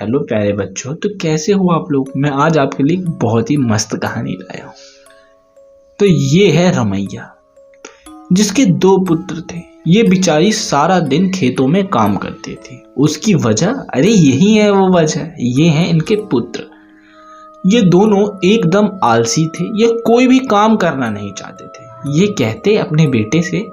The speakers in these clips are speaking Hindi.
हेलो प्यारे बच्चों, तो कैसे हो आप लोग। मैं आज आपके लिए बहुत ही मस्त कहानी लाया हूँ। तो ये है रमैया, जिसके 2 पुत्र थे। ये बेचारी सारा दिन खेतों में काम करती थी। उसकी वजह, अरे यही है वो वजह, ये हैं इनके पुत्र। ये दोनों एकदम आलसी थे। ये कोई भी काम करना नहीं चाहते थे। ये कहते अपने बेटे से,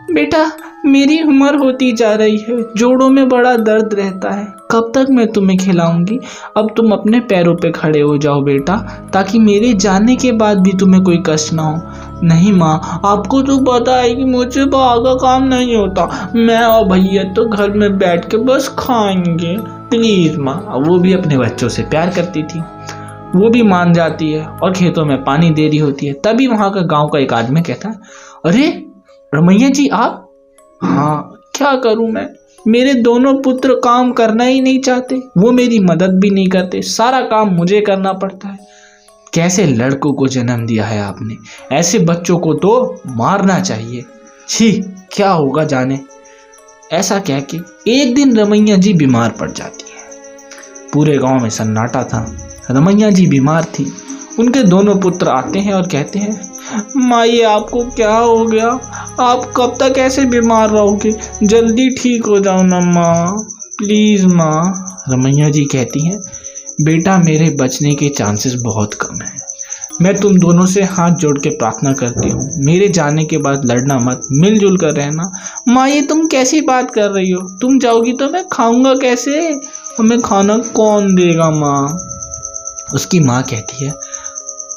बेटा मेरी उम्र होती जा रही है, जोड़ों में बड़ा दर्द रहता है, कब तक मैं तुम्हें खिलाऊंगी। अब तुम अपने पैरों पे खड़े हो जाओ बेटा, ताकि मेरे जाने के बाद भी तुम्हें कोई कष्ट ना हो। नहीं माँ, आपको तो पता है कि मुझे बाहर का काम नहीं होता, मैं और भैया तो घर में बैठ के बस खाएंगे, प्लीज माँ। वो भी अपने बच्चों से प्यार करती थी। वो भी मान जाती है और खेतों में पानी दे रही होती है। तभी वहां का गाँव का एक आदमी कहता है, अरे रमैया जी आप। हाँ क्या करूं मैं, मेरे दोनों पुत्र काम करना ही नहीं चाहते, वो मेरी मदद भी नहीं करते, सारा काम मुझे करना पड़ता है। कैसे लड़कों को जन्म दिया है आपने, ऐसे बच्चों को तो मारना चाहिए, छी क्या होगा जाने। ऐसा कह के एक दिन रमैया जी बीमार पड़ जाती है। पूरे गांव में सन्नाटा था। रमैया जी बीमार थी। उनके दोनों पुत्र आते हैं और कहते हैं, माँ ये आपको क्या हो गया, आप कब तक ऐसे बीमार रहोगे, जल्दी ठीक हो जाओ ना माँ, प्लीज़ माँ। रमैया जी कहती हैं, बेटा मेरे बचने के चांसेस बहुत कम हैं, मैं तुम दोनों से हाथ जोड़ के प्रार्थना करती हूँ, मेरे जाने के बाद लड़ना मत, मिलजुल कर रहना। माँ ये तुम कैसी बात कर रही हो, तुम जाओगी तो मैं खाऊंगा कैसे, हमें खाना कौन देगा माँ। उसकी माँ कहती है,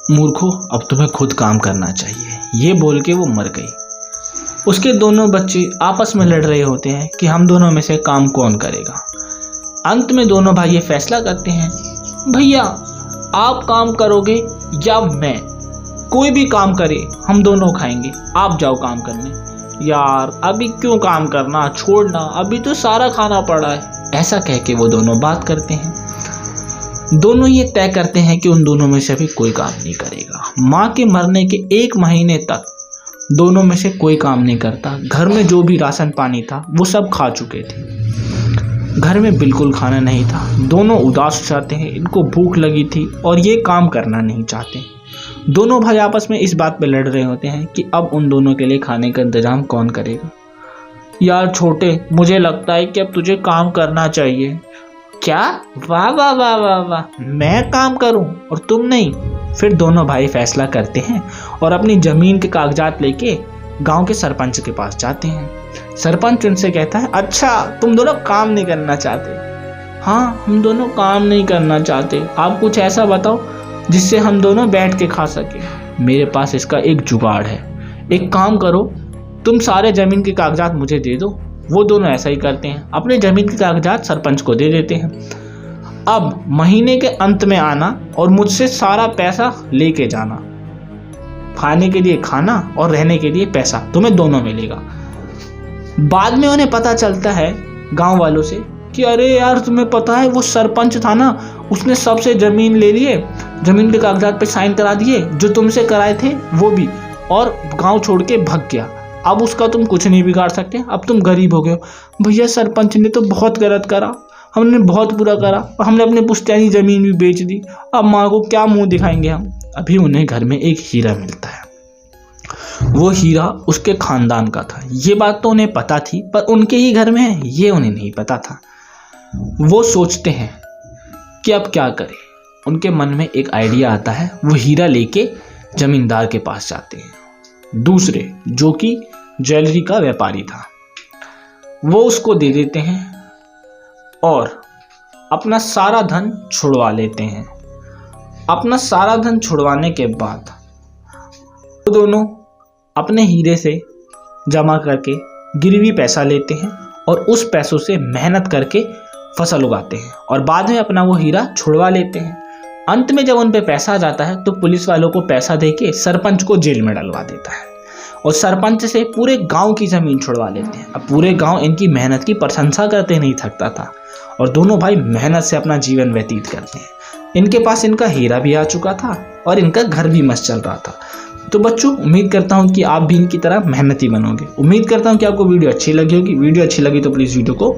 मूर्खो अब तुम्हें खुद काम करना चाहिए। ये बोल के वो मर गई। उसके दोनों बच्चे आपस में लड़ रहे होते हैं कि हम दोनों में से काम कौन करेगा। अंत में दोनों भाई ये फैसला करते हैं, भैया आप काम करोगे या मैं, कोई भी काम करे हम दोनों खाएंगे, आप जाओ काम करने। यार अभी क्यों काम करना, छोड़ना, अभी तो सारा खाना पड़ा है। ऐसा कह के वो दोनों बात करते हैं। दोनों ये तय करते हैं कि उन दोनों में से भी कोई काम नहीं करेगा। माँ के मरने के 1 महीने तक दोनों में से कोई काम नहीं करता। घर में जो भी राशन पानी था वो सब खा चुके थे। घर में बिल्कुल खाना नहीं था। दोनों उदास चाहते हैं, इनको भूख लगी थी और ये काम करना नहीं चाहते। दोनों भाई आपस में इस बात पे लड़ रहे होते हैं कि अब उन दोनों के लिए खाने का इंतजाम कौन करेगा। यार छोटे, मुझे लगता है कि अब तुझे काम करना चाहिए। क्या, वाह वाह वाह वाह वाह, मैं काम करूं और तुम नहीं। फिर दोनों भाई फैसला करते हैं और अपनी जमीन के कागजात लेके गांव के सरपंच के पास जाते हैं। सरपंच उनसे कहता है, अच्छा तुम दोनों काम नहीं करना चाहते। हाँ हम दोनों काम नहीं करना चाहते, आप कुछ ऐसा बताओ जिससे हम दोनों बैठ के खा सके। मेरे पास इसका एक जुगाड़ है, एक काम करो, तुम सारे जमीन के कागजात मुझे दे दो। वो दोनों ऐसा ही करते हैं, अपने जमीन के कागजात सरपंच को दे देते हैं। अब महीने के अंत में आना और मुझसे सारा पैसा लेके जाना, खाने के लिए खाना और रहने के लिए पैसा तुम्हें दोनों मिलेगा। बाद में उन्हें पता चलता है गांव वालों से कि अरे यार तुम्हें पता है वो सरपंच था ना, उसने सबसे जमीन ले लिए, जमीन के कागजात पे साइन करा दिए, जो तुमसे कराए थे वो भी, और गांव छोड़ के भाग गया। अब उसका तुम कुछ नहीं बिगाड़ सकते, अब तुम गरीब हो गए हो। भैया सरपंच ने तो बहुत गलत करा, हमने बहुत बुरा करा, हमने अपनी पुश्तैनी ज़मीन भी बेच दी, अब माँ को क्या मुंह दिखाएंगे हम। अभी उन्हें घर में एक हीरा मिलता है। वो हीरा उसके खानदान का था। ये बात तो उन्हें पता थी, पर उनके ही घर में है ये उन्हें नहीं पता था। वो सोचते हैं कि अब क्या करें। उनके मन में एक आइडिया आता है। वो हीरा लेके जमींदार के पास जाते हैं। दूसरे, जो कि ज्वेलरी का व्यापारी था, वो उसको दे देते हैं और अपना सारा धन छुड़वा लेते हैं। अपना सारा धन छुड़वाने के बाद वो दोनों अपने हीरे से जमा करके गिरवी पैसा लेते हैं और उस पैसों से मेहनत करके फसल उगाते हैं और बाद में अपना वो हीरा छुड़वा लेते हैं। अंत में जब उन पे पैसा आ जाता है तो पुलिस वालों को पैसा देके सरपंच को जेल में डलवा देता है और सरपंच से पूरे गांव की ज़मीन छुड़वा लेते हैं। अब पूरे गांव इनकी मेहनत की प्रशंसा करते नहीं थकता था और दोनों भाई मेहनत से अपना जीवन व्यतीत करते हैं। इनके पास इनका हीरा भी आ चुका था और इनका घर भी मस्त चल रहा था। तो बच्चों, उम्मीद करता हूँ कि आप भी इनकी तरह मेहनती बनोगे। उम्मीद करता हूँ कि आपको वीडियो अच्छी लगी होगी। वीडियो अच्छी लगी तो प्लीज़ वीडियो को